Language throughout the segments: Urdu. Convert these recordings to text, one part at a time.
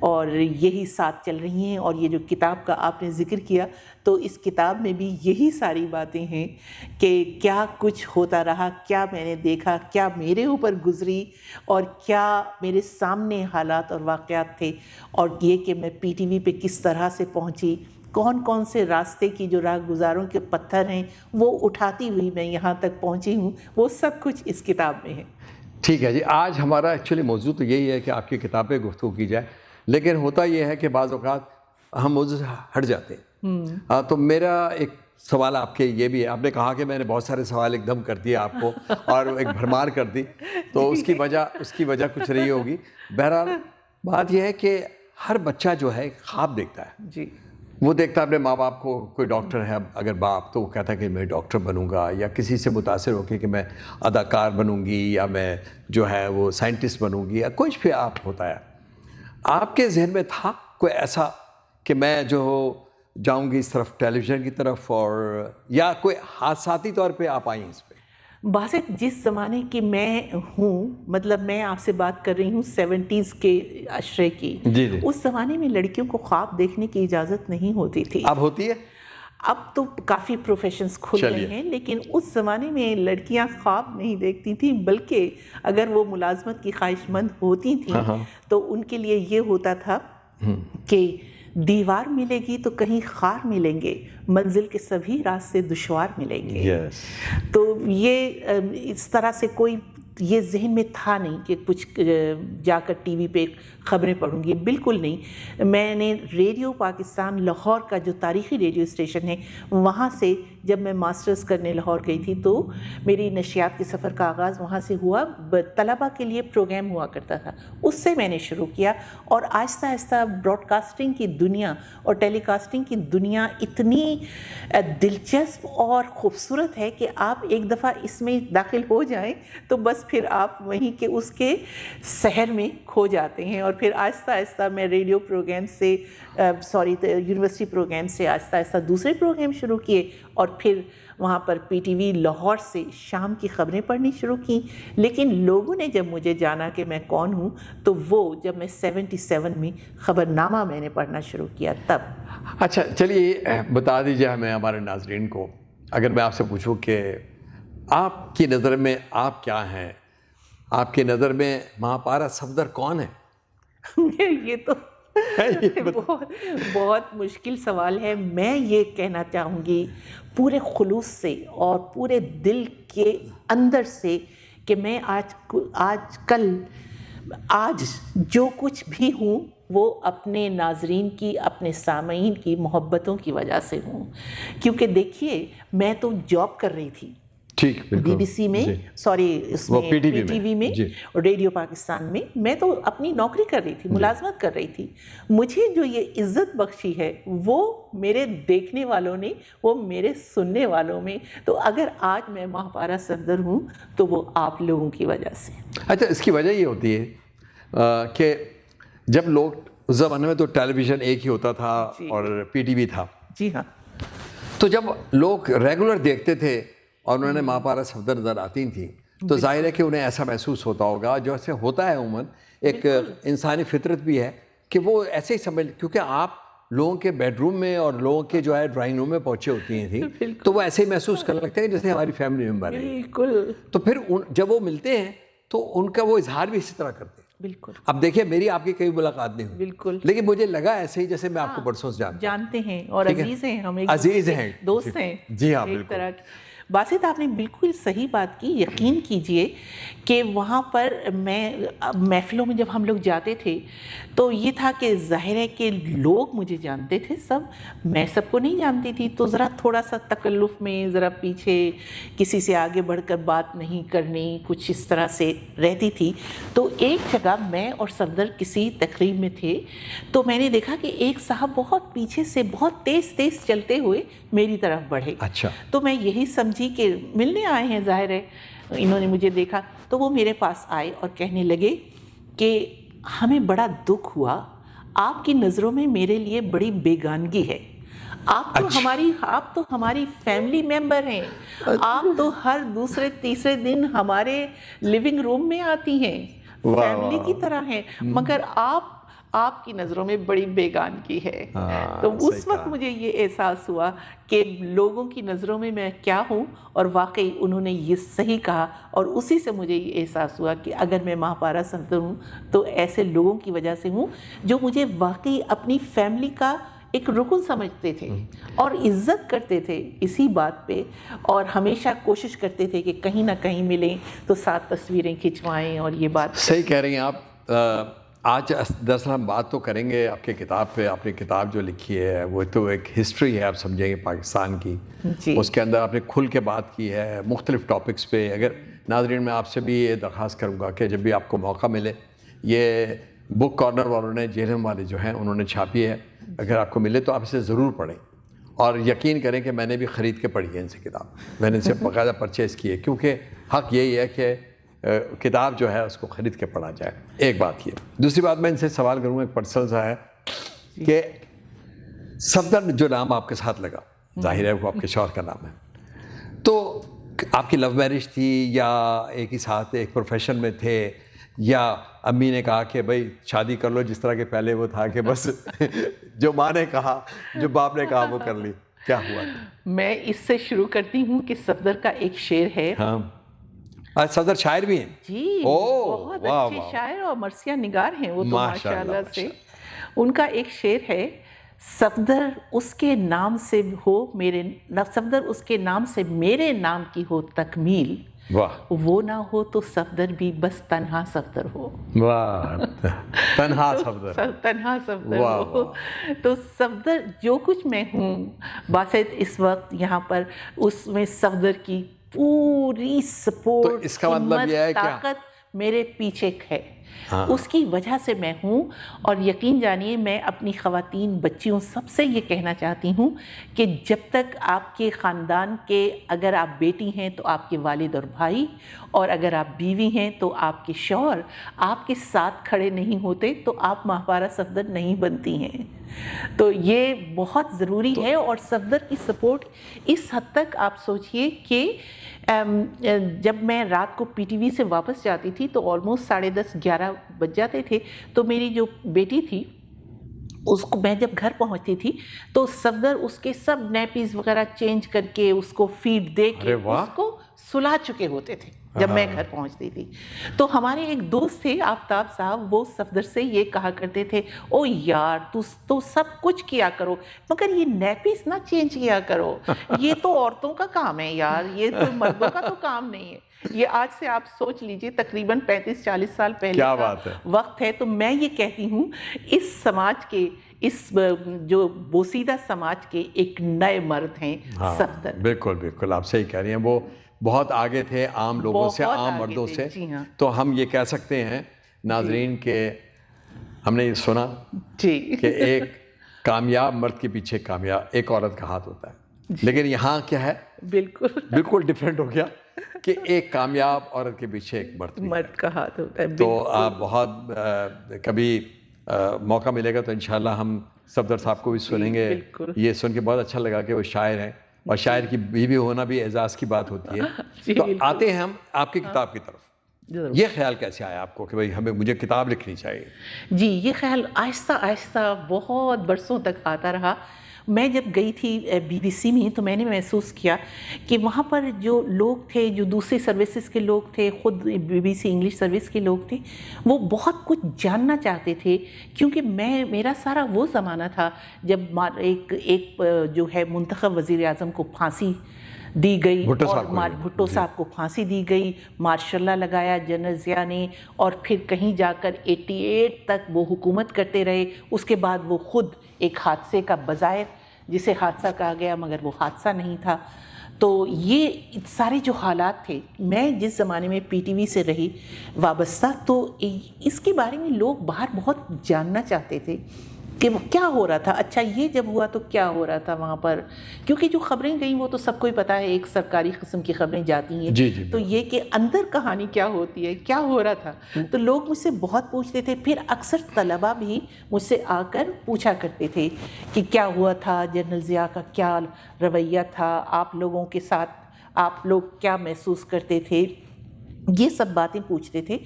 اور یہی ساتھ چل رہی ہیں. اور یہ جو کتاب کا آپ نے ذکر کیا تو اس کتاب میں بھی یہی ساری باتیں ہیں کہ کیا کچھ ہوتا رہا, کیا میں نے دیکھا, کیا میرے اوپر گزری, اور کیا میرے سامنے حالات اور واقعات تھے, اور یہ کہ میں پی ٹی وی پہ کس طرح سے پہنچی, کون کون سے راستے کی جو راہ گزاروں کے پتھر ہیں وہ اٹھاتی ہوئی میں یہاں تک پہنچی ہوں, وہ سب کچھ اس کتاب میں ہے. ٹھیک ہے جی. آج ہمارا ایکچولی موضوع تو یہی ہے کہ آپ کی کتاب پہ گفتگو کی جائے, لیکن ہوتا یہ ہے کہ بعض اوقات ہم موضوع سے ہٹ جاتے ہیں. تو میرا ایک سوال آپ کے یہ بھی ہے, آپ نے کہا کہ میں نے بہت سارے سوال ایک دم کر دیے آپ کو اور ایک بھرمار کر دی, تو اس کی وجہ کچھ رہی ہوگی. بہرحال بات یہ ہے کہ ہر بچہ جو ہے خواب دیکھتا ہے. جی. وہ دیکھتا ہے اپنے ماں باپ کو, کوئی ڈاکٹر ہے اگر باپ, تو وہ کہتا ہے کہ میں ڈاکٹر بنوں گا, یا کسی سے متاثر ہو کے کہ میں اداکار بنوں گی, یا میں جو ہے وہ سائنٹسٹ بنوں گی, یا کچھ بھی آپ ہوتا ہے. آپ کے ذہن میں تھا کوئی ایسا کہ میں جو جاؤں گی اس طرف, ٹیلی ویژن کی طرف, اور یا کوئی حادثاتی طور پہ آپ آئیں اس پہ؟ باسط جس زمانے کی میں ہوں, مطلب میں آپ سے بات کر رہی ہوں 70s کے عشرے کی, اس زمانے میں لڑکیوں کو خواب دیکھنے کی اجازت نہیں ہوتی تھی. اب ہوتی ہے؟ اب تو کافی پروفیشنز کھل گئے ہیں, لیکن اس زمانے میں لڑکیاں خواب نہیں دیکھتی تھیں, بلکہ اگر وہ ملازمت کی خواہش مند ہوتی تھیں تو ان کے لیے یہ ہوتا تھا کہ دیوار ملے گی تو کہیں خار ملیں گے, منزل کے سبھی راستے دشوار ملیں گے. تو یہ اس طرح سے کوئی یہ ذہن میں تھا نہیں کہ کچھ جا کر ٹی وی پہ خبریں پڑھوں گی, بالکل نہیں. میں نے ریڈیو پاکستان لاہور کا جو تاریخی ریڈیو اسٹیشن ہے, وہاں سے جب میں ماسٹرز کرنے لاہور گئی تھی تو میری نشریات کے سفر کا آغاز وہاں سے ہوا. طلبہ کے لیے پروگرام ہوا کرتا تھا, اس سے میں نے شروع کیا, اور آہستہ آہستہ براڈ کاسٹنگ کی دنیا اور ٹیلی کاسٹنگ کی دنیا اتنی دلچسپ اور خوبصورت ہے کہ آپ ایک دفعہ اس میں داخل ہو جائیں تو بس پھر آپ وہیں کے اس کے سحر میں کھو جاتے ہیں. اور پھر آہستہ آہستہ میں ریڈیو پروگرام سے یونیورسٹی پروگرام سے آہستہ آہستہ دوسرے پروگرام شروع کیے, اور پھر وہاں پر پی ٹی وی لاہور سے شام کی خبریں پڑھنی شروع کیں. لیکن لوگوں نے جب مجھے جانا کہ میں کون ہوں, تو وہ جب میں 77 میں خبرنامہ میں نے پڑھنا شروع کیا تب. اچھا چلیے بتا دیجیے ہمیں, ہمارے ناظرین کو, اگر میں آپ سے پوچھوں کہ آپ کی نظر میں آپ کیا ہیں, آپ کی نظر میں مہاپارا صفدر کون ہے؟ یہ تو بہت مشکل سوال ہے. میں یہ کہنا چاہوں گی پورے خلوص سے اور پورے دل کے اندر سے کہ میں آج جو کچھ بھی ہوں وہ اپنے ناظرین کی, اپنے سامعین کی محبتوں کی وجہ سے ہوں. کیونکہ دیکھیے میں تو جاب کر رہی تھی بی بی سی میں, اس میں پی ٹی وی میں اور ریڈیو پاکستان میں. میں تو اپنی نوکری کر رہی تھی, ملازمت کر رہی تھی. مجھے جو یہ عزت بخشی ہے وہ میرے دیکھنے والوں نے, وہ میرے سننے والوں میں. تو اگر آج میں مہاپارا صفدر ہوں تو وہ آپ لوگوں کی وجہ سے. اچھا, اس کی وجہ یہ ہوتی ہے کہ جب لوگ اس زمانے میں تو ٹیلی ویژن ایک ہی ہوتا تھا اور پی ٹی وی تھا. جی ہاں. تو جب لوگ ریگولر دیکھتے تھے اور انہوں نے مہاپارا صفدر نظر آتی تھیں, تو ظاہر ہے کہ انہیں ایسا محسوس ہوتا ہوگا, جو ایسے ہوتا ہے عموماً, ایک انسانی فطرت بھی ہے کہ وہ ایسے ہی سمجھ, کیونکہ آپ لوگوں کے بیڈ روم میں اور لوگوں کے جو ہے ڈرائنگ روم میں پہنچے ہوتی ہیں, تو وہ ایسے ہی محسوس کرنے لگتے ہیں جیسے ہماری فیملی ممبر ہیں. بالکل. تو پھر جب وہ ملتے ہیں تو ان کا وہ اظہار بھی اسی طرح کرتے ہیں. بالکل. اب دیکھیے میری آپ کی کئی ملاقات نہیں ہوئی, بالکل, لیکن مجھے لگا ایسے ہی جیسے میں آپ کو برسوں سے جانتے ہیں اور عزیز ہیں, ہم ایک عزیز ہیں, دوست ہیں. جی ہاں, ایک طرح کی. باسط آپ نے بالکل صحیح بات کی. یقین کیجئے کہ وہاں پر میں محفلوں میں جب ہم لوگ جاتے تھے تو یہ تھا کہ ظاہر ہے کہ لوگ مجھے جانتے تھے سب, میں سب کو نہیں جانتی تھی. تو ذرا تھوڑا سا تکلف میں, ذرا پیچھے, کسی سے آگے بڑھ کر بات نہیں کرنی, کچھ اس طرح سے رہتی تھی. تو ایک جگہ میں اور صفدر کسی تقریب میں تھے, تو میں نے دیکھا کہ ایک صاحب بہت پیچھے سے بہت تیز تیز چلتے ہوئے میری طرف بڑھے. اچھا. تو میں یہی سمجھی کہ ملنے آئے ہیں, ظاہر ہے انہوں نے مجھے دیکھا. تو وہ میرے پاس آئے اور کہنے لگے کہ ہمیں بڑا دکھ ہوا, آپ کی نظروں میں میرے لیے بڑی بیگانگی ہے. آپ تو ہماری فیملی ممبر ہیں, آپ تو ہر دوسرے تیسرے دن ہمارے لیونگ روم میں آتی ہیں, فیملی کی طرح ہیں, مگر آپ آپ کی نظروں میں بڑی بیگانگی ہے. تو اس وقت مجھے یہ احساس ہوا کہ لوگوں کی نظروں میں میں کیا ہوں, اور واقعی انہوں نے یہ صحیح کہا, اور اسی سے مجھے یہ احساس ہوا کہ اگر میں مہاپارا صفدر ہوں تو ایسے لوگوں کی وجہ سے ہوں جو مجھے واقعی اپنی فیملی کا ایک رکن سمجھتے تھے اور عزت کرتے تھے اسی بات پہ, اور ہمیشہ کوشش کرتے تھے کہ کہیں نہ کہیں ملیں تو ساتھ تصویریں کھنچوائیں. اور یہ بات صحیح کہہ رہی ہیں آپ. آج دراصل ہم بات تو کریں گے آپ کی کتاب پہ. آپ نے کتاب جو لکھی ہے وہ تو ایک ہسٹری ہے, آپ سمجھیں گے پاکستان کی. اس کے اندر آپ نے کھل کے بات کی ہے مختلف ٹاپکس پہ. اگر ناظرین میں آپ سے بھی یہ درخواست کروں گا کہ جب بھی آپ کو موقع ملے, یہ بک کارنر والوں نے, جہلم والے جو ہیں انہوں نے چھاپی ہے, اگر آپ کو ملے تو آپ اسے ضرور پڑھیں. اور یقین کریں کہ میں نے بھی خرید کے پڑھی ہے ان سے کتاب. میں نے اسے باقاعدہ پرچیز کی ہے, کیونکہ حق یہی ہے کہ کتاب جو ہے اس کو خرید کے پڑھا جائے. ایک بات یہ. دوسری بات میں ان سے سوال کروں گا, ایک پرسنل سا ہے کہ صفدر جو نام آپ کے ساتھ لگا, ظاہر ہے وہ آپ کے شوہر کا نام ہے, تو آپ کی لو میرج تھی یا ایک ہی ساتھ ایک پروفیشن میں تھے, یا امی نے کہا کہ بھائی شادی کر لو, جس طرح کے پہلے وہ تھا کہ بس جو ماں نے کہا, جو باپ نے کہا وہ کر لی, کیا ہوا تھا؟ میں اس سے شروع کرتی ہوں کہ صفدر کا ایک شعر ہے. ہاں, صفدر شاعر بھی ہیں؟ جی, بہت اچھے شاعر اور مرثیہ نگار ہیں وہ تو ماشاءاللہ سے. ان کا ایک شعر ہے, صفدر اس کے نام سے ہو میرے, صفدر اس کے نام سے میرے نام کی ہو تکمیل, واہ, وہ نہ ہو تو صفدر بھی بس تنہا صفدر ہو. واہ, تنہا صفدر, تنہا صفدر ہو. تو صفدر جو کچھ میں ہوں باسط اس وقت یہاں پر, اس میں صفدر کی پوری سپورٹ, اس کا مطلب یہ ہے طاقت میرے پیچھے ہے. اس کی وجہ سے میں ہوں. اور یقین جانیے میں اپنی خواتین بچیوں سب سے یہ کہنا چاہتی ہوں کہ جب تک آپ کے خاندان کے, اگر آپ بیٹی ہیں تو آپ کے والد اور بھائی, اور اگر آپ بیوی ہیں تو آپ کے شوہر آپ کے ساتھ کھڑے نہیں ہوتے تو آپ ماہپارا صفدر نہیں بنتی ہیں. تو یہ بہت ضروری ہے. اور صفدر کی سپورٹ اس حد تک آپ سوچئے کہ جب میں رات کو پی ٹی وی سے واپس جاتی تھی تو آلموسٹ 10:30-11 بج جاتے تھے, تو میری جو بیٹی تھی اس کو میں جب گھر پہنچتی تھی تو صفدر اس کے سب نیپیز وغیرہ چینج کر کے اس کو فیڈ دے کے اس کو سلا چکے ہوتے تھے جب میں گھر پہنچتی تھی. تو ہمارے ایک دوست تھے آفتاب صاحب, وہ صفدر سے یہ کہا کرتے تھے, او یار تو سب کچھ کیا کرو مگر یہ نیپیز نہ چینج کیا کرو, یہ تو عورتوں کا کام ہے یار, یہ تو مردوں کا تو کام نہیں ہے. یہ آج سے آپ سوچ لیجئے تقریباً 35-40 سال پہلے کا وقت ہے. تو میں یہ کہتی ہوں اس سماج کے, اس جو بوسیدہ سماج کے ایک نئے مرد ہیں صفدر. بالکل بالکل آپ صحیح کہہ رہی ہیں. وہ بہت آگے تھے عام لوگوں سے, عام مردوں سے. تو ہم یہ کہہ سکتے ہیں ناظرین کہ ہم نے یہ سنا کہ ایک کامیاب مرد کے پیچھے کامیاب ایک عورت کا ہاتھ ہوتا ہے, لیکن یہاں کیا ہے, بالکل ڈیفرنٹ ہو گیا کہ ایک کامیاب عورت کے پیچھے ایک مرد کا ہاتھ ہوتا ہے. تو آپ بہت کبھی موقع ملے گا تو انشاءاللہ ہم صفدر صاحب کو بھی سنیں گے. یہ سن کے بہت اچھا لگا کہ وہ شاعر ہیں, اور شاعر کی بیوی ہونا بھی اعزاز کی بات ہوتی ہے. تو آتے ہیں ہم آپ کی کتاب کی طرف. یہ خیال کیسے آیا آپ کو کہ بھئی مجھے کتاب لکھنی چاہیے؟ جی, یہ خیال آہستہ آہستہ بہت برسوں تک آتا رہا. میں جب گئی تھی بی بی سی میں تو میں نے محسوس کیا کہ وہاں پر جو لوگ تھے, جو دوسری سروسز کے لوگ تھے, خود B B C English service کے لوگ تھے, وہ بہت کچھ جاننا چاہتے تھے. کیونکہ میرا سارا وہ زمانہ تھا جب ایک جو ہے منتخب وزیر اعظم کو پھانسی دی گئی, اور بھٹو صاحب کو پھانسی دی گئی, مارشل لا لگایا جنرل ضیاء نے, اور پھر کہیں جا کر 88 تک وہ حکومت کرتے رہے. اس کے بعد وہ خود ایک حادثے کا, بظاہر جسے حادثہ کہا گیا مگر وہ حادثہ نہیں تھا. تو یہ سارے جو حالات تھے, میں جس زمانے میں پی ٹی وی سے رہی وابستہ, تو اس کے بارے میں لوگ باہر بہت جاننا چاہتے تھے کہ وہ کیا ہو رہا تھا. اچھا یہ جب ہوا تو کیا ہو رہا تھا وہاں پر, کیونکہ جو خبریں گئیں وہ تو سب کو ہی پتہ ہے, ایک سرکاری قسم کی خبریں جاتی ہیں. تو یہ کہ اندر کہانی کیا ہوتی ہے, کیا ہو رہا تھا, تو لوگ مجھ سے بہت پوچھتے تھے. پھر اکثر طلباء بھی مجھ سے آ کر پوچھا کرتے تھے کہ کیا ہوا تھا, جنرل ضیاء کا کیا رویہ تھا, آپ لوگوں کے ساتھ آپ لوگ کیا محسوس کرتے تھے. یہ سب باتیں پوچھ رہے تھے.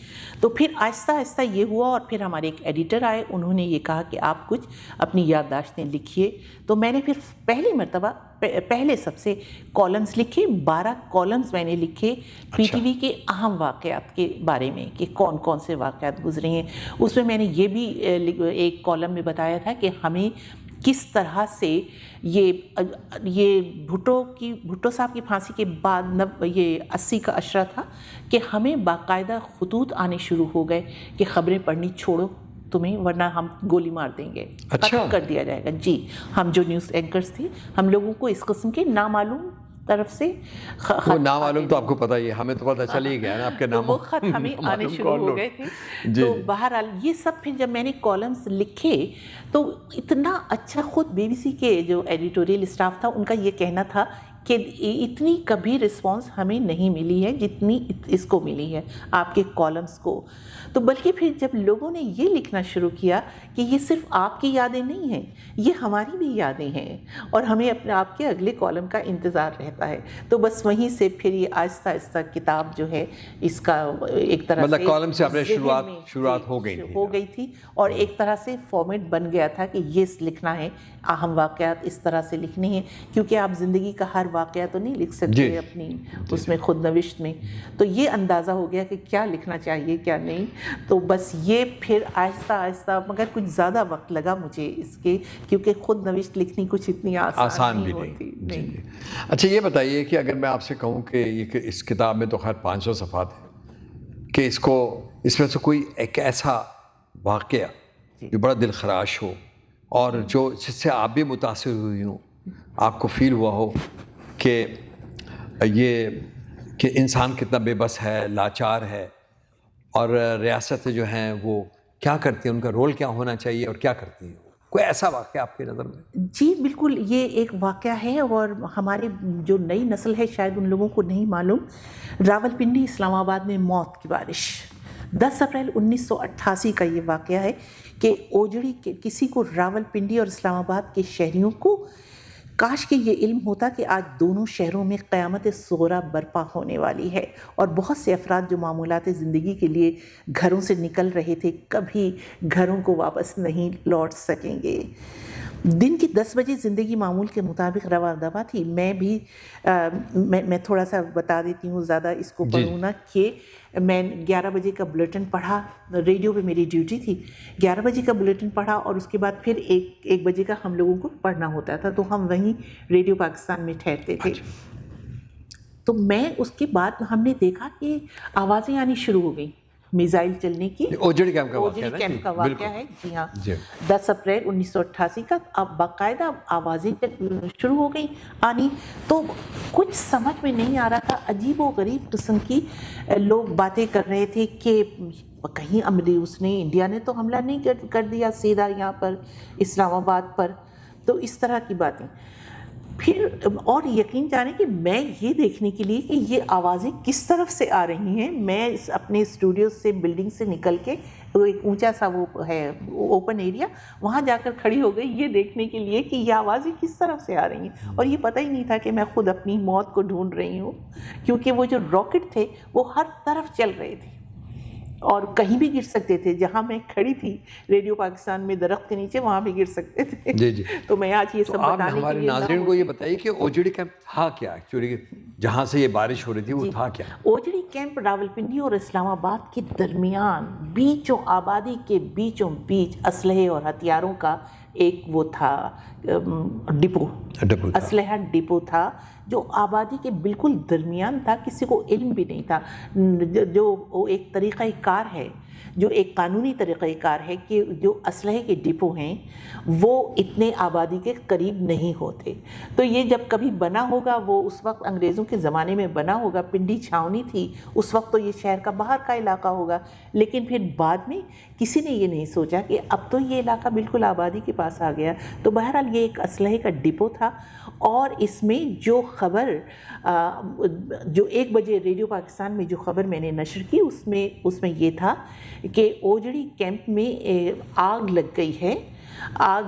تو پھر آہستہ آہستہ یہ ہوا اور پھر ہمارے ایک ایڈیٹر آئے, انہوں نے یہ کہا کہ آپ کچھ اپنی یادداشتیں لکھیے. تو میں نے پھر پہلی مرتبہ پہلے سب سے کالمز لکھے, 12 کالمز میں نے لکھے پی ٹی وی کے اہم واقعات کے بارے میں کہ کون کون سے واقعات گزرے ہیں. اس میں نے یہ بھی ایک کالم میں بتایا تھا کہ ہمیں کس طرح سے یہ بھٹو صاحب کی پھانسی کے بعد یہ 80 کا عشرہ تھا کہ ہمیں باقاعدہ خطوط آنے شروع ہو گئے کہ خبریں پڑھنی چھوڑو تمہیں ورنہ ہم گولی مار دیں گے, قتل کر دیا جائے گا. جی, ہم جو نیوز اینکرز تھے ہم لوگوں کو اس قسم کے نامعلوم طرف سے وہ نامعلوم تو آپ کو پتہ ہی ہے, ہمیں تو پتہ چل ہی گیا نا آپ کے نام, وہ خط ہمیں آنے شروع ہو گئے تھے. تو بہرحال یہ سب پھر جب میں نے کالمز لکھے تو اتنا اچھا, خود بی بی سی کے جو ایڈیٹوریل اسٹاف تھا ان کا یہ کہنا تھا کہ اتنی کبھی رسپانس ہمیں نہیں ملی ہے جتنی اس کو ملی ہے آپ کے کالمز کو. تو بلکہ پھر جب لوگوں نے یہ لکھنا شروع کیا کہ یہ صرف آپ کی یادیں نہیں ہیں, یہ ہماری بھی یادیں ہیں اور ہمیں اپنے آپ کے اگلے کالم کا انتظار رہتا ہے. تو بس وہیں سے پھر یہ آہستہ آہستہ کتاب جو ہے اس کا ایک طرح سے کالم سے اپنے شروعات ہو گئی تھی اور ایک طرح سے فارمیٹ بن گیا تھا کہ یہ لکھنا ہے, اہم واقعات اس طرح سے لکھنے ہیں, کیونکہ آپ زندگی کا ہر واقعہ تو نہیں لکھ سکتے اپنی اس میں خود نوشت میں. تو یہ اندازہ ہو گیا کہ کیا لکھنا چاہیے کیا نہیں. تو بس یہ پھر آہستہ آہستہ, مگر کچھ زیادہ وقت لگا مجھے اس کے, کیونکہ خود نوشت لکھنی کچھ اتنی آسان بھی نہیں. اچھا یہ بتائیے کہ اگر میں آپ سے کہوں کہ اس کتاب میں تو خیر 500 صفحات ہیں, کہ اس میں سے کوئی ایک ایسا واقعہ جو بڑا دل خراش ہو اور جس سے آپ بھی متاثر ہوئی ہوں, آپ کو فیل ہوا ہو کہ انسان کتنا بے بس ہے, لاچار ہے, اور ریاستیں جو ہیں وہ کیا کرتی ہیں, ان کا رول کیا ہونا چاہیے اور کیا کرتی ہیں, کوئی ایسا واقعہ آپ کی نظر میں؟ جی بالکل, یہ ایک واقعہ ہے اور ہمارے جو نئی نسل ہے شاید ان لوگوں کو نہیں معلوم. راولپنڈی اسلام آباد میں موت کی بارش, 10 اپریل 1988 کا یہ واقعہ ہے کہ اوجڑی کے کسی کو راولپنڈی اور اسلام آباد کے شہریوں کو کاش کہ یہ علم ہوتا کہ آج دونوں شہروں میں قیامت صغریٰ برپا ہونے والی ہے اور بہت سے افراد جو معمولات زندگی کے لیے گھروں سے نکل رہے تھے کبھی گھروں کو واپس نہیں لوٹ سکیں گے. دن کی 10 بجے زندگی معمول کے مطابق رواں دوا تھی. میں تھوڑا سا بتا دیتی ہوں, زیادہ اس کو پڑھوں نا, کہ میں 11 بجے کا بلیٹن پڑھا, ریڈیو پہ میری ڈیوٹی تھی, 11 بجے کا بلیٹن پڑھا اور اس کے بعد پھر 1 بجے کا ہم لوگوں کو پڑھنا ہوتا تھا, تو ہم وہیں ریڈیو پاکستان میں ٹھہرتے تھے. تو میں اس کے بعد ہم نے دیکھا کہ آوازیں آنی شروع ہو گئیں میزائل چلنے کی. اوجڑی کیمپ کا واقعہ ہے. جی ہاں, 10 اپریل 1988 کا. اب باقاعدہ آوازیں شروع ہو گئیں آنی, تو کچھ سمجھ میں نہیں آ رہا تھا, عجیب و غریب قسم کی لوگ باتیں کر رہے تھے کہ کہیں انڈیا نے تو حملہ نہیں کر دیا سیدھا یہاں پر اسلام آباد پر, تو اس طرح کی باتیں. پھر اور یقین جانے کہ میں یہ دیکھنے کے لیے کہ یہ آوازیں کس طرف سے آ رہی ہیں, میں اپنے اسٹوڈیو سے بلڈنگ سے نکل کے ایک اونچا سا وہ ہے اوپن ایریا, وہاں جا کر کھڑی ہو گئی یہ دیکھنے کے لیے کہ یہ آوازیں کس طرف سے آ رہی ہیں. اور یہ پتہ ہی نہیں تھا کہ میں خود اپنی موت کو ڈھونڈ رہی ہوں, کیونکہ وہ جو راکٹ تھے وہ ہر طرف چل رہے تھے اور کہیں بھی گر سکتے تھے. جہاں میں کھڑی تھی ریڈیو پاکستان میں درخت کے نیچے, وہاں بھی گر سکتے تھے. جی. تو میں آج یہ سب بتانے کے لیے ہمارے ناظرین کو یہ بتائیے کہ اوجڑی کیمپ تھا کیا ایکچولی, جہاں سے یہ بارش ہو رہی تھی وہ تھا کیا؟ اوجڑی کیمپ راولپنڈی اور اسلام آباد کے درمیان بیچوں آبادی کے بیچوں بیچ اسلحے اور ہتھیاروں کا ایک وہ تھا ڈپو, اسلحہ ڈپو تھا جو آبادی کے بالکل درمیان تھا. کسی کو علم بھی نہیں تھا. جو ایک طریقہ کار ہے, جو ایک قانونی طریقہ کار ہے کہ جو اسلحے کے ڈپو ہیں وہ اتنے آبادی کے قریب نہیں ہوتے. تو یہ جب کبھی بنا ہوگا, وہ اس وقت انگریزوں کے زمانے میں بنا ہوگا, پنڈی چھاونی تھی اس وقت, تو یہ شہر کا باہر کا علاقہ ہوگا. لیکن پھر بعد میں کسی نے یہ نہیں سوچا کہ اب تو یہ علاقہ بالکل آبادی کے پاس آ گیا. تو بہرحال یہ ایک اسلحے کا ڈپو تھا. اور اس میں جو خبر جو 1 بجے ریڈیو پاکستان میں جو خبر میں نے نشر کی اس میں یہ تھا کہ اوجڑی کیمپ میں آگ لگ گئی ہے.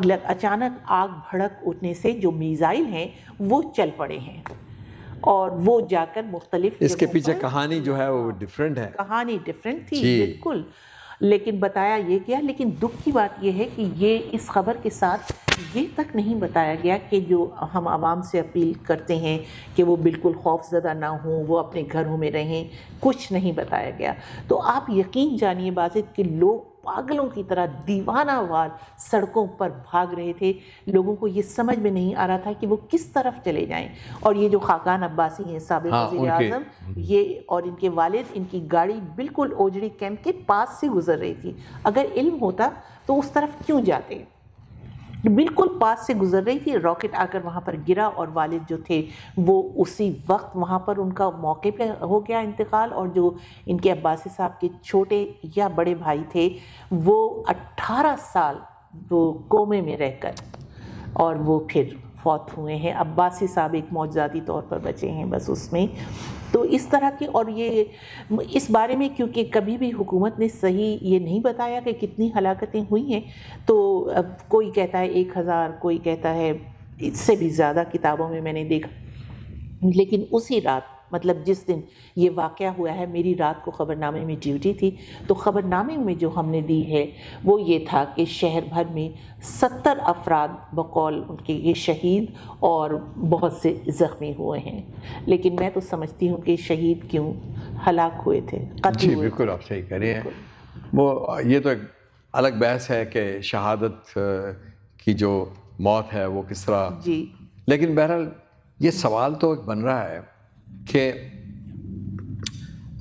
اچانک آگ بھڑک اٹھنے سے جو میزائل ہیں وہ چل پڑے ہیں اور وہ جا کر مختلف اس کے جگہوں پیچھے پر کہانی جو ہے وہ ڈفرینٹ ہے. کہانی ڈفرینٹ تھی جی. بالکل، لیکن بتایا یہ گیا. لیکن دکھ کی بات یہ ہے کہ یہ اس خبر کے ساتھ یہ تک نہیں بتایا گیا کہ جو ہم عوام سے اپیل کرتے ہیں کہ وہ بالکل خوف زدہ نہ ہوں، وہ اپنے گھروں میں رہیں، کچھ نہیں بتایا گیا. تو آپ یقین جانیے بازد کہ لوگ پاگلوں کی طرح دیوانہ وار سڑکوں پر بھاگ رہے تھے. لوگوں کو یہ سمجھ میں نہیں آ رہا تھا کہ وہ کس طرف چلے جائیں. اور یہ جو خاقان عباسی ہیں سابق وزیر اعظم، یہ اور ان کے والد، ان کی گاڑی بالکل اوجڑی کیمپ کے پاس سے گزر رہی تھی. اگر علم ہوتا تو اس طرف کیوں جاتے؟ بالکل پاس سے گزر رہی تھی. راکٹ آ کر وہاں پر گرا اور والد جو تھے وہ اسی وقت وہاں پر ان کا موقع پہ ہو گیا انتقال. اور جو ان کے عباسی صاحب کے چھوٹے یا بڑے بھائی تھے وہ 18 سال وہ کومے میں رہ کر اور وہ پھر فوت ہوئے ہیں. عباسی صاحب ایک معجزاتی طور پر بچے ہیں بس اس میں. تو اس طرح کے، اور یہ اس بارے میں کیونکہ کبھی بھی حکومت نے صحیح یہ نہیں بتایا کہ کتنی ہلاکتیں ہوئی ہیں، تو اب کوئی کہتا ہے 1000، کوئی کہتا ہے اس سے بھی زیادہ کتابوں میں نے دیکھا. لیکن اسی رات، مطلب جس دن یہ واقعہ ہوا ہے، میری رات کو خبر نامے میں ڈیوٹی تھی. تو خبر نامے میں جو ہم نے دی ہے وہ یہ تھا کہ شہر بھر میں 70 افراد بقول ان کے یہ شہید اور بہت سے زخمی ہوئے ہیں. لیکن میں تو سمجھتی ہوں کہ شہید کیوں، ہلاک ہوئے تھے، قتل جی ہوئے. بالکل آپ صحیح کہہ رہے ہیں. وہ یہ تو ایک الگ بحث ہے کہ شہادت کی جو موت ہے وہ کس طرح. جی. لیکن بہرحال یہ سوال تو ایک بن رہا ہے کہ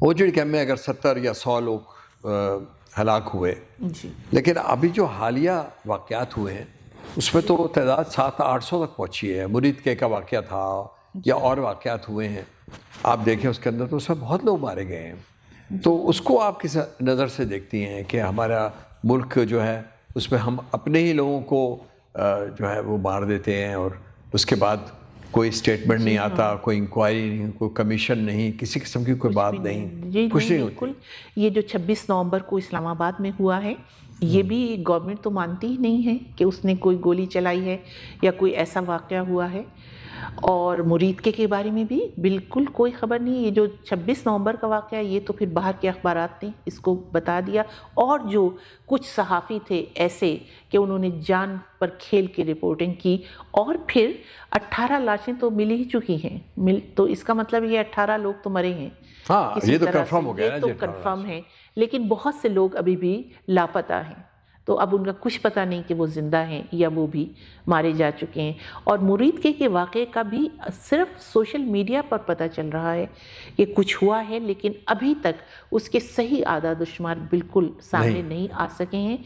اوجڑی کیمپ میں اگر 70 یا 100 لوگ ہلاک ہوئے، جی. لیکن ابھی جو حالیہ واقعات ہوئے ہیں اس میں تو تعداد 700-800 تک پہنچی ہے. مرید کے کا واقعہ تھا یا اور واقعات ہوئے ہیں، آپ دیکھیں اس کے اندر تو اس میں بہت لوگ مارے گئے ہیں. تو اس کو آپ کس نظر سے دیکھتی ہیں کہ ہمارا ملک جو ہے اس میں ہم اپنے ہی لوگوں کو جو ہے وہ مار دیتے ہیں اور اس کے بعد کوئی اسٹیٹمنٹ نہیں آتا، کوئی انکوائری نہیں، کوئی کمیشن نہیں، کسی قسم کی کوئی بات نہیں، کچھ نہیں ہوتی. یہ جو 26 نومبر کو اسلام آباد میں ہوا ہے، یہ بھی گورنمنٹ تو مانتی ہی نہیں ہے کہ اس نے کوئی گولی چلائی ہے یا کوئی ایسا واقعہ ہوا ہے. اور مرید کے بارے میں بھی بالکل کوئی خبر نہیں. یہ جو 26 نومبر کا واقعہ، یہ تو پھر باہر کے اخبارات نے اس کو بتا دیا. اور جو کچھ صحافی تھے ایسے کہ انہوں نے جان پر کھیل کے رپورٹنگ کی، اور پھر 18 لاشیں تو مل ہی چکی ہیں. تو اس کا مطلب یہ 18 لوگ تو مرے ہیں. ہاں یہ تو کنفرم ہو گیا نا، یہ تو کنفرم ہے. لیکن بہت سے لوگ ابھی بھی لاپتہ ہیں. تو اب ان کا کچھ پتہ نہیں کہ وہ زندہ ہیں یا وہ بھی مارے جا چکے ہیں. اور مرید کے واقعے کا بھی صرف سوشل میڈیا پر پتہ چل رہا ہے کہ کچھ ہوا ہے، لیکن ابھی تک اس کے صحیح اعداد و شمار بالکل سامنے نہیں آ سکے ہیں.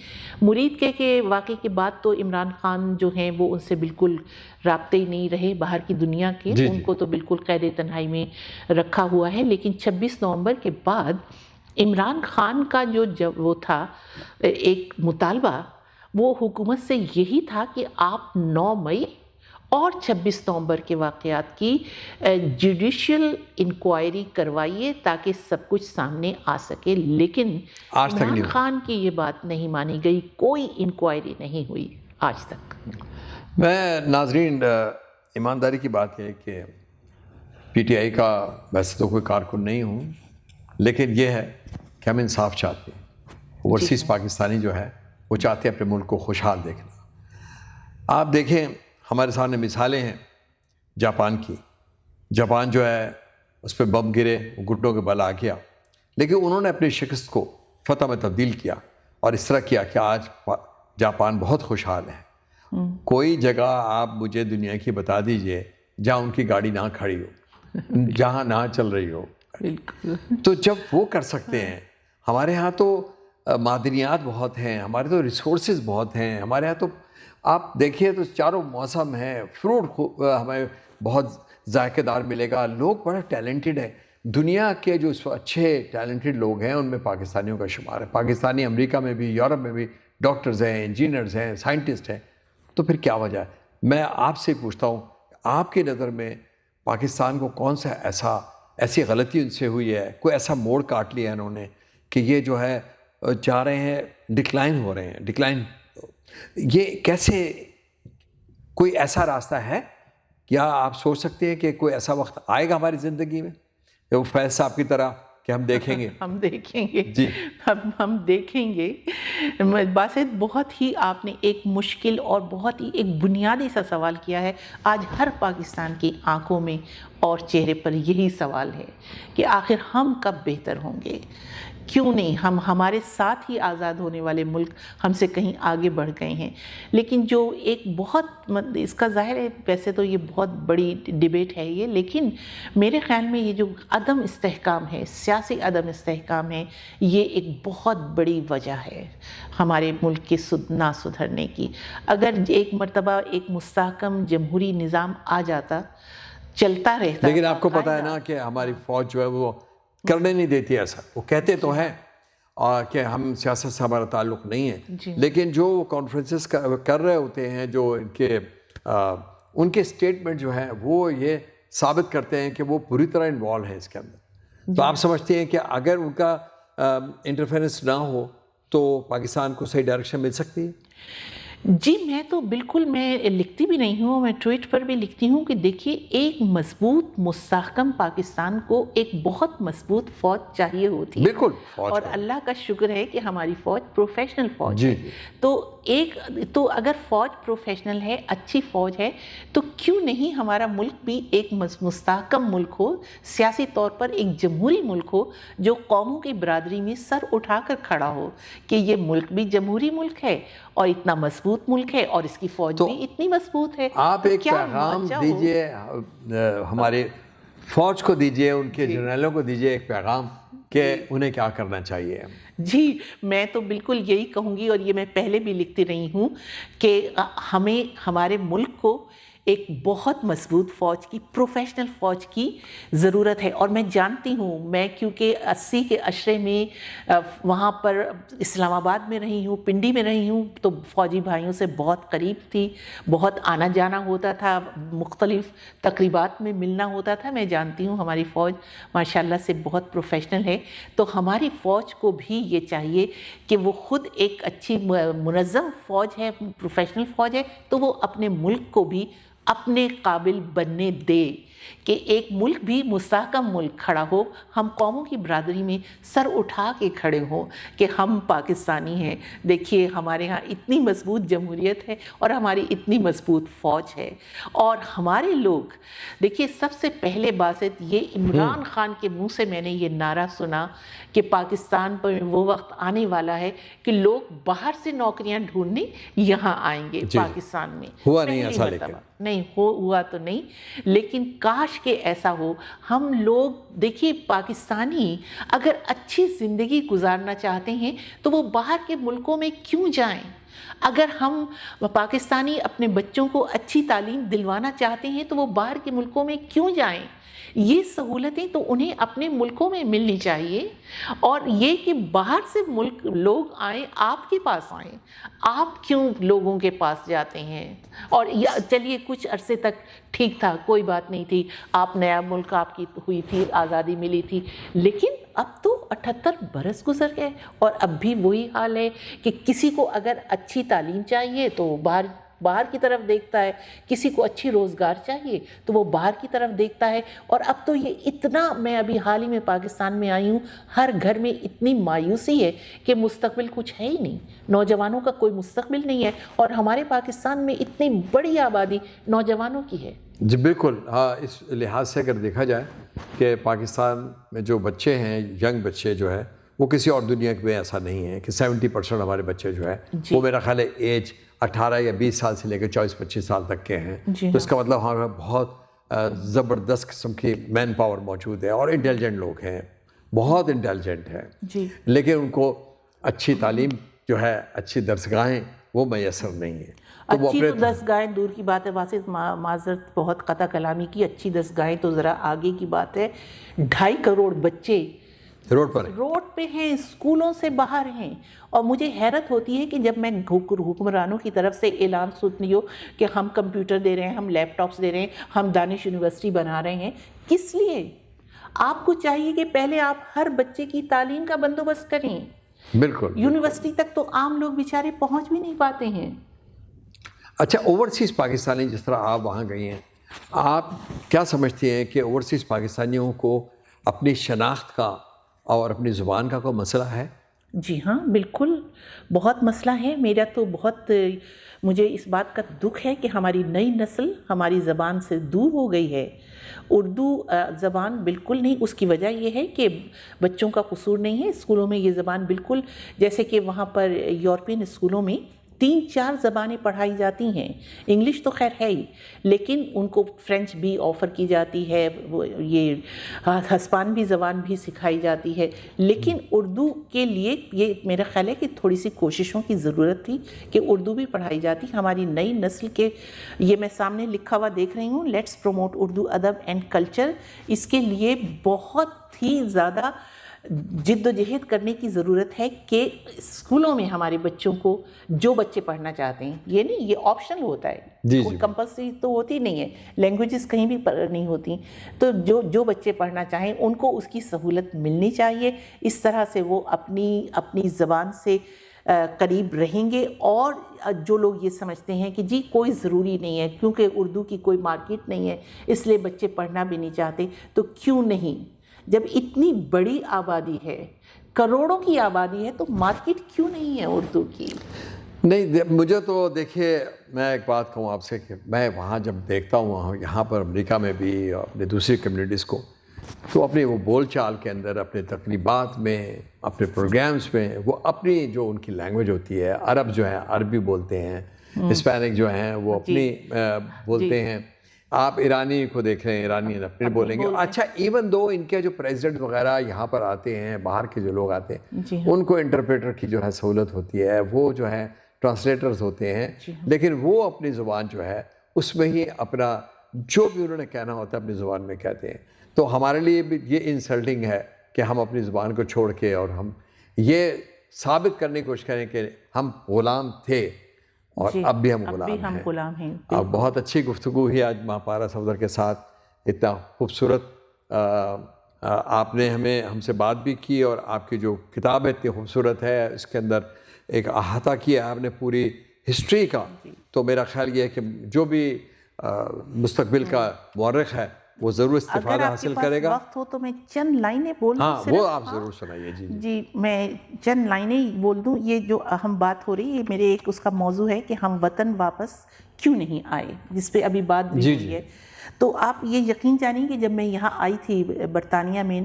مرید کے واقعے کے بعد تو عمران خان جو ہیں وہ ان سے بالکل رابطے ہی نہیں رہے باہر کی دنیا کے. ان کو تو بالکل قید تنہائی میں رکھا ہوا ہے. لیکن 26 نومبر کے بعد عمران خان کا جو وہ تھا ایک مطالبہ، وہ حکومت سے یہی تھا کہ آپ 9 مئی اور 26 نومبر کے واقعات کی جوڈیشل انکوائری کروائیے تاکہ سب کچھ سامنے آ سکے. لیکن عمران خان کی یہ بات نہیں مانی گئی، کوئی انکوائری نہیں ہوئی آج تک. میں ناظرین ایمانداری کی بات ہے کہ پی ٹی آئی کا ویسے تو کوئی کارکن نہیں ہوں، لیکن یہ ہے کہ ہم انصاف چاہتے ہیں. اوورسیز پاکستانی جو ہے وہ چاہتے ہیں اپنے ملک کو خوشحال دیکھنا. آپ دیکھیں ہمارے سامنے مثالیں ہیں جاپان کی. جاپان جو ہے اس پہ بم گرے، گھٹنوں کے بل آ گیا، لیکن انہوں نے اپنی شکست کو فتح میں تبدیل کیا اور اس طرح کیا کہ آج جاپان بہت خوشحال ہے. کوئی جگہ آپ مجھے دنیا کی بتا دیجئے جہاں ان کی گاڑی نہ کھڑی ہو، جہاں نہ چل رہی ہو. تو جب وہ کر سکتے ہیں، ہمارے ہاں تو معدنیات بہت ہیں، ہمارے تو ریسورسز بہت ہیں، ہمارے ہاں تو آپ دیکھیے تو چاروں موسم ہیں، فروٹ ہمیں بہت ذائقے دار ملے گا، لوگ بڑا ٹیلنٹڈ ہیں. دنیا کے جو اچھے ٹیلنٹڈ لوگ ہیں ان میں پاکستانیوں کا شمار ہے. پاکستانی امریکہ میں بھی، یورپ میں بھی ڈاکٹرز ہیں، انجینئرز ہیں، سائنٹسٹ ہیں. تو پھر کیا وجہ ہے؟ میں آپ سے پوچھتا ہوں، آپ کی نظر میں پاکستان کو کون سا ایسی غلطی ان سے ہوئی ہے، کوئی ایسا موڑ کاٹ لیا ہے انہوں نے کہ یہ جو ہے جا رہے ہیں، ڈکلائن ہو رہے ہیں؟ یہ کیسے، کوئی ایسا راستہ ہے کیا آپ سوچ سکتے ہیں کہ کوئی ایسا وقت آئے گا ہماری زندگی میں کہ وہ فیض صاحب کی طرح کہ ہم دیکھیں گے؟ ہم دیکھیں گے جی ہم دیکھیں گے. باسط بہت ہی آپ نے ایک مشکل اور بہت ہی ایک بنیادی سا سوال کیا ہے. آج ہر پاکستان کی آنکھوں میں اور چہرے پر یہی سوال ہے کہ آخر ہم کب بہتر ہوں گے. کیوں نہیں ہمارے ساتھ ہی آزاد ہونے والے ملک ہم سے کہیں آگے بڑھ گئے ہیں. لیکن جو ایک بہت اس کا ظاہر ہے ویسے تو یہ بہت بڑی ڈیبیٹ ہے یہ، لیکن میرے خیال میں یہ جو عدم استحکام ہے، سیاسی عدم استحکام ہے، یہ ایک بہت بڑی وجہ ہے ہمارے ملک کے نہ سدھرنے کی. اگر ایک مرتبہ ایک مستحکم جمہوری نظام آ جاتا، چلتا رہتا. لیکن آپ کو پتہ ہے نا کہ ہماری فوج جو ہے وہ کرنے نہیں دیتی ایسا. وہ کہتے تو ہیں کہ ہم سیاست سے ہمارا تعلق نہیں ہے، لیکن جو کانفرنسز کر رہے ہوتے ہیں، جو ان کے اسٹیٹمنٹ جو ہیں وہ یہ ثابت کرتے ہیں کہ وہ پوری طرح انوالو ہیں اس کے اندر. تو آپ سمجھتے ہیں کہ اگر ان کا انٹرفیرنس نہ ہو تو پاکستان کو صحیح ڈائریکشن مل سکتی ہے؟ جی میں تو بالکل، میں لکھتی بھی نہیں ہوں، میں ٹویٹ پر بھی لکھتی ہوں کہ دیکھیے ایک مضبوط مستحکم پاکستان کو ایک بہت مضبوط فوج چاہیے ہوتی ہے. بالکل. اور اللہ کا شکر ہے کہ ہماری فوج پروفیشنل فوج ہے. تو اگر فوج پروفیشنل ہے، اچھی فوج ہے، تو کیوں نہیں ہمارا ملک بھی ایک مستحکم ملک ہو، سیاسی طور پر ایک جمہوری ملک ہو جو قوموں کی برادری میں سر اٹھا کر کھڑا ہو کہ یہ ملک بھی جمہوری ملک ہے اور اتنا مضبوط ملک ہے اور اس کی فوج بھی اتنی مضبوط ہے. آپ ایک پیغام دیجئے ہمارے فوج کو، دیجئے ان کے جنرلوں کو، دیجئے ایک پیغام کہ انہیں کیا کرنا چاہیے. جی میں تو بالکل یہی کہوں گی، اور یہ میں پہلے بھی لکھتی رہی ہوں کہ ہمیں ہمارے ملک کو ایک بہت مضبوط فوج کی، پروفیشنل فوج کی ضرورت ہے. اور میں جانتی ہوں، میں کیونکہ 80 کے عشرے میں وہاں پر اسلام آباد میں رہی ہوں، پنڈی میں رہی ہوں، تو فوجی بھائیوں سے بہت قریب تھی، بہت آنا جانا ہوتا تھا، مختلف تقریبات میں ملنا ہوتا تھا. میں جانتی ہوں ہماری فوج ماشاءاللہ سے بہت پروفیشنل ہے. تو ہماری فوج کو بھی یہ چاہیے کہ وہ خود ایک اچھی منظم فوج ہے، پروفیشنل فوج ہے، تو وہ اپنے ملک کو بھی اپنے قابل بننے دے کہ ایک ملک بھی مستحکم ملک کھڑا ہو، ہم قوموں کی برادری میں سر اٹھا کے کھڑے ہوں کہ ہم پاکستانی ہیں. دیکھیے ہمارے ہاں اتنی مضبوط جمہوریت ہے اور ہماری اتنی مضبوط فوج ہے. اور ہمارے لوگ دیکھیے، سب سے پہلے باسط یہ عمران خان کے منہ سے میں نے یہ نعرہ سنا کہ پاکستان پر وہ وقت آنے والا ہے کہ لوگ باہر سے نوکریاں ڈھونڈنے یہاں آئیں گے پاکستان میں. ہوا نہیں ایسا، لیکن نہیں ہوا تو نہیں، لیکن کاش کہ ایسا ہو. ہم لوگ دیکھیے پاکستانی اگر اچھی زندگی گزارنا چاہتے ہیں تو وہ باہر کے ملکوں میں کیوں جائیں؟ اگر ہم پاکستانی اپنے بچوں کو اچھی تعلیم دلوانا چاہتے ہیں تو وہ باہر کے ملکوں میں کیوں جائیں؟ یہ سہولتیں تو انہیں اپنے ملکوں میں ملنی چاہیے. اور یہ کہ باہر سے ملک لوگ آئیں، آپ کے پاس آئیں، آپ کیوں لوگوں کے پاس جاتے ہیں؟ اور چلیے کچھ عرصے تک ٹھیک تھا، کوئی بات نہیں تھی، آپ نیا ملک آپ کی ہوئی تھی، آزادی ملی تھی، لیکن اب تو 78 برس گزر گئے اور اب بھی وہی حال ہے کہ کسی کو اگر اچھی تعلیم چاہیے تو باہر کی طرف دیکھتا ہے، کسی کو اچھی روزگار چاہیے تو وہ باہر کی طرف دیکھتا ہے. اور اب تو یہ اتنا، میں ابھی حال ہی میں پاکستان میں آئی ہوں، ہر گھر میں اتنی مایوسی ہے کہ مستقبل کچھ ہے ہی نہیں، نوجوانوں کا کوئی مستقبل نہیں ہے. اور ہمارے پاکستان میں اتنی بڑی آبادی نوجوانوں کی ہے. جی بالکل. ہاں، اس لحاظ سے اگر دیکھا جائے کہ پاکستان میں جو بچے ہیں، ینگ بچے جو ہے، وہ کسی اور دنیا میں ایسا نہیں ہے کہ 70% ہمارے بچے جو ہے وہ میرا خیال ہے ایج 18 یا 20 سال سے لے کے 24-25 سال تک کے ہیں. تو اس کا مطلب ہمارا بہت زبردست قسم کی مین پاور موجود ہے اور انٹیلیجنٹ لوگ ہیں، بہت انٹیلیجنٹ ہیں. لیکن ان کو اچھی تعلیم جو ہے، اچھی درسگاہیں وہ میسر نہیں ہیں. اچھی تو دستگاہیں دور کی بات ہے، واسط معذرت بہت قطع کلامی کی، اچھی دستگاہیں تو ذرا آگے کی بات ہے. 2.5 کروڑ بچے روڈ پہ ہیں، اسکولوں سے باہر ہیں. اور مجھے حیرت ہوتی ہے کہ جب میں حکمرانوں کی طرف سے اعلان سنتی ہو کہ ہم کمپیوٹر دے رہے ہیں، ہم لیپ ٹاپس دے رہے ہیں، ہم دانش یونیورسٹی بنا رہے ہیں، کس لیے؟ آپ کو چاہیے کہ پہلے آپ ہر بچے کی تعلیم کا بندوبست کریں. بالکل. یونیورسٹی تک تو عام لوگ بیچارے پہنچ بھی نہیں پاتے ہیں. اچھا، اوورسیز پاکستانی جس طرح آپ وہاں گئی ہیں، آپ کیا سمجھتی ہیں کہ اوورسیز پاکستانیوں کو اپنی شناخت کا اور اپنی زبان کا کوئی مسئلہ ہے؟ جی ہاں بالکل، بہت مسئلہ ہے. میرا تو بہت مجھے اس بات کا دکھ ہے کہ ہماری نئی نسل ہماری زبان سے دور ہو گئی ہے. اردو زبان بالکل نہیں. اس کی وجہ یہ ہے کہ بچوں کا قصور نہیں ہے. اسکولوں میں یہ زبان بالکل، جیسے کہ وہاں پر یورپین اسکولوں میں 3-4 زبانیں پڑھائی جاتی ہیں. انگلش تو خیر ہے ہی، لیکن ان کو فرینچ بھی آفر کی جاتی ہے، یہ ہسپانوی زبان بھی سکھائی جاتی ہے. لیکن اردو کے لیے یہ میرا خیال ہے کہ تھوڑی سی کوششوں کی ضرورت تھی کہ اردو بھی پڑھائی جاتی. ہماری نئی نسل کے، یہ میں سامنے لکھا ہوا دیکھ رہی ہوں، لیٹس پروموٹ اردو ادب اینڈ کلچر. اس کے لیے بہت ہی زیادہ جد و جہد کرنے کی ضرورت ہے کہ اسکولوں میں ہمارے بچوں کو، جو بچے پڑھنا چاہتے ہیں، یہ نہیں، یہ آپشنل ہوتا ہے، کوئی کمپلسری تو ہوتی نہیں ہے. لینگویجز کہیں بھی نہیں ہوتی، تو جو بچے پڑھنا چاہیں ان کو اس کی سہولت ملنی چاہیے. اس طرح سے وہ اپنی زبان سے قریب رہیں گے. اور جو لوگ یہ سمجھتے ہیں کہ جی کوئی ضروری نہیں ہے کیونکہ اردو کی کوئی مارکیٹ نہیں ہے اس لیے بچے پڑھنا بھی نہیں چاہتے، تو کیوں نہیں؟ جب اتنی بڑی آبادی ہے، کروڑوں کی آبادی ہے، تو مارکیٹ کیوں نہیں ہے اردو کی؟ نہیں، مجھے تو دیکھیے، میں ایک بات کہوں آپ سے کہ میں وہاں جب دیکھتا ہوں یہاں پر امریکہ میں بھی اپنے دوسری کمیونٹیز کو، تو اپنے وہ بول چال کے اندر، اپنے تقریبات میں، اپنے پروگرامز میں، وہ اپنی جو ان کی لینگویج ہوتی ہے، عرب جو ہیں عربی بولتے ہیں، ہسپینک جو ہیں وہ اپنی بولتے ہیں. آپ ایرانی کو دیکھ رہے ہیں، ایرانی اپنے بولیں گے. اچھا، ایون دو ان کے جو پریزیڈنٹ وغیرہ یہاں پر آتے ہیں، باہر کے جو لوگ آتے ہیں، ان کو انٹرپریٹر کی جو ہے سہولت ہوتی ہے، وہ جو ہے ٹرانسلیٹرز ہوتے ہیں، لیکن وہ اپنی زبان جو ہے اس میں ہی اپنا جو بھی انہوں نے کہنا ہوتا ہے اپنی زبان میں کہتے ہیں. تو ہمارے لیے بھی یہ انسلٹنگ ہے کہ ہم اپنی زبان کو چھوڑ کے اور ہم یہ ثابت کرنے کی کوشش کریں کہ ہم غلام تھے اور اب بھی ہم غلام ہیں. اب بہت اچھی گفتگو ہوئی آج مہاپارا صفدر کے ساتھ. اتنا خوبصورت آپ نے ہم سے بات بھی کی، اور آپ کی جو کتاب ہے اتنی خوبصورت ہے، اس کے اندر ایک احاطہ کیا ہے آپ نے پوری ہسٹری کا. تو میرا خیال یہ ہے کہ جو بھی مستقبل کا مورخ ہے وہ ضرور استفادہ حاصل کرے گا. اگر آپ کے پاس وقت ہو تو میں چند لائنیں بول دوں. ہاں، وہ آپ ضرور سنائیے. جی میں چند لائنیں بول دوں. یہ جو اہم بات ہو رہی ہے، میرے ایک اس کا موضوع ہے کہ ہم وطن واپس کیوں نہیں آئے، جس پہ ابھی بات بھی ہوئی ہے. تو آپ یہ یقین جانیں کہ جب میں یہاں آئی تھی برطانیہ میں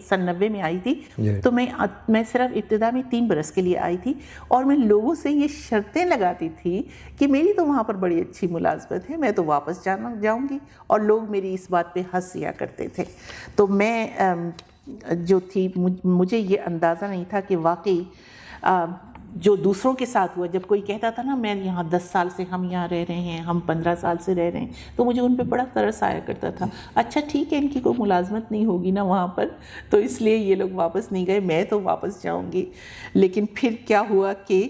سن 90 میں آئی تھی، تو میں صرف ابتدا میں 3 برس کے لیے آئی تھی، اور میں لوگوں سے یہ شرطیں لگاتی تھی کہ میری تو وہاں پر بڑی اچھی ملازمت ہے، میں تو واپس جاؤں گی، اور لوگ میری اس بات پہ ہنس دیا کرتے تھے. تو میں جو تھی، مجھے یہ اندازہ نہیں تھا کہ واقعی جو دوسروں کے ساتھ ہوا. جب کوئی کہتا تھا نا میں یہاں 10 سال سے ہم یہاں رہ رہے ہیں، ہم 15 سال سے رہ رہے ہیں، تو مجھے ان پہ بڑا ترس آیا کرتا تھا. اچھا ٹھیک ہے، ان کی کوئی ملازمت نہیں ہوگی نا وہاں پر، تو اس لیے یہ لوگ واپس نہیں گئے، میں تو واپس جاؤں گی. لیکن پھر کیا ہوا کہ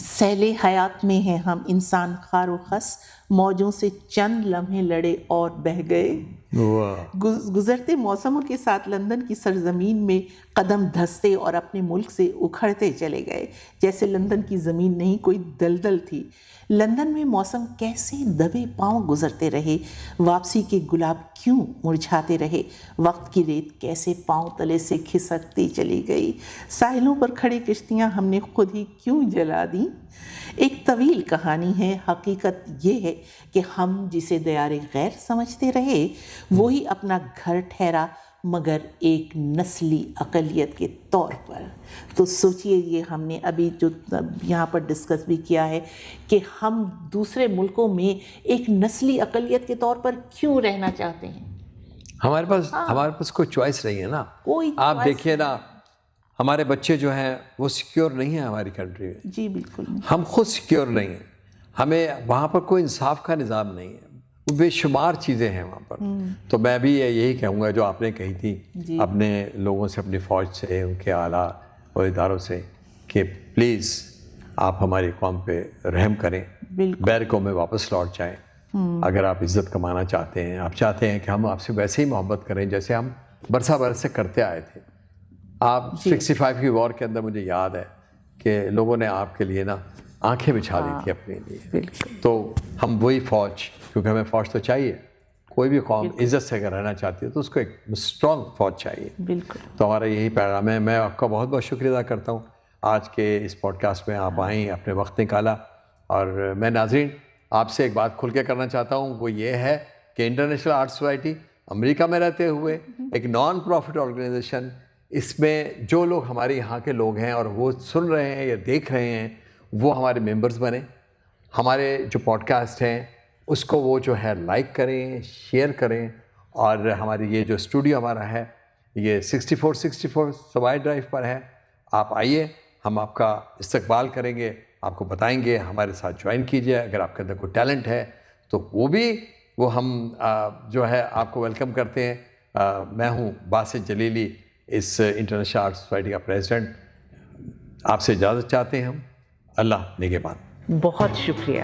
سیل حیات میں ہیں ہم انسان خار و خس، موجوں سے چند لمحے لڑے اور بہہ گئے. گزرتے موسموں کے ساتھ لندن کی سرزمین میں قدم دھستے اور اپنے ملک سے اکھڑتے چلے گئے، جیسے لندن کی زمین نہیں کوئی دلدل تھی. لندن میں موسم کیسے دبے پاؤں گزرتے رہے، واپسی کے گلاب کیوں مرجھاتے رہے، وقت کی ریت کیسے پاؤں تلے سے کھسکتی چلی گئی، ساحلوں پر کھڑی کشتیاں ہم نے خود ہی کیوں جلا دیں. ایک طویل کہانی ہے. حقیقت یہ ہے کہ ہم جسے دیار غیر سمجھتے رہے وہی اپنا گھر ٹھہرا، مگر ایک نسلی اقلیت کے طور پر. تو سوچئے، یہ ہم نے ابھی جو یہاں پر ڈسکس بھی کیا ہے کہ ہم دوسرے ملکوں میں ایک نسلی اقلیت کے طور پر کیوں رہنا چاہتے ہیں. ہمارے پاس کوئی چوائس نہیں ہے نا. آپ دیکھیے نا، ہمارے بچے جو ہیں وہ سیکیور نہیں ہیں ہماری کنٹری میں. جی بالکل، ہم خود سیکیور نہیں ہیں. ہمیں وہاں پر کوئی انصاف کا نظام نہیں ہے. بے شمار چیزیں ہیں وہاں پر. تو میں بھی یہی کہوں گا جو آپ نے کہی تھی اپنے لوگوں سے، اپنی فوج سے، ان کے اعلیٰ اور اداروں سے، کہ پلیز آپ ہماری قوم پہ رحم کریں، بیرکوں میں واپس لوٹ جائیں. اگر آپ عزت کمانا چاہتے ہیں، آپ چاہتے ہیں کہ ہم آپ سے ویسے ہی محبت کریں جیسے ہم برسہ برس سے کرتے آئے تھے. آپ 65 کی وار کے اندر مجھے یاد ہے کہ لوگوں نے آپ کے لیے نا آنکھیں بچھا دی تھی اپنے لیے. تو ہم وہی فوج، کیونکہ ہمیں فوج تو چاہیے، کوئی بھی قوم عزت سے اگر رہنا چاہتی ہے تو اس کو ایک اسٹرانگ فوج چاہیے. بالکل. تو ہمارا یہی پیغام ہے. میں آپ کا بہت بہت شکریہ ادا کرتا ہوں آج کے اس پوڈ کاسٹ میں آپ آئیں، اپنے وقت نکالا. اور میں ناظرین آپ سے ایک بات کھل کے کرنا چاہتا ہوں، وہ یہ ہے کہ انٹرنیشنل آرٹ سوسائٹی امریکہ میں رہتے ہوئے ایک نان پروفٹ آرگنائزیشن، اس میں جو لوگ ہمارے یہاں کے لوگ ہیں اور وہ سن رہے ہیں یا دیکھ رہے ہیں وہ ہمارے ممبرز بنیں. ہمارے جو پوڈ کاسٹ ہیں اس کو وہ جو ہے لائک کریں، شیئر کریں. اور ہماری یہ جو اسٹوڈیو ہمارا ہے یہ 6464 سوائے ڈرائیو پر ہے. آپ آئیے، ہم آپ کا استقبال کریں گے، آپ کو بتائیں گے، ہمارے ساتھ جوائن کیجیے. اگر آپ کے اندر کوئی ٹیلنٹ ہے تو وہ ہم جو ہے آپ کو ویلکم کرتے ہیں. میں ہوں باسط جلیلی، اس انٹرنیشنل آرٹ سوسائٹی کا پریزیڈنٹ. آپ سے اجازت چاہتے ہیں ہم. اللہ نگہبان. بہت شکریہ.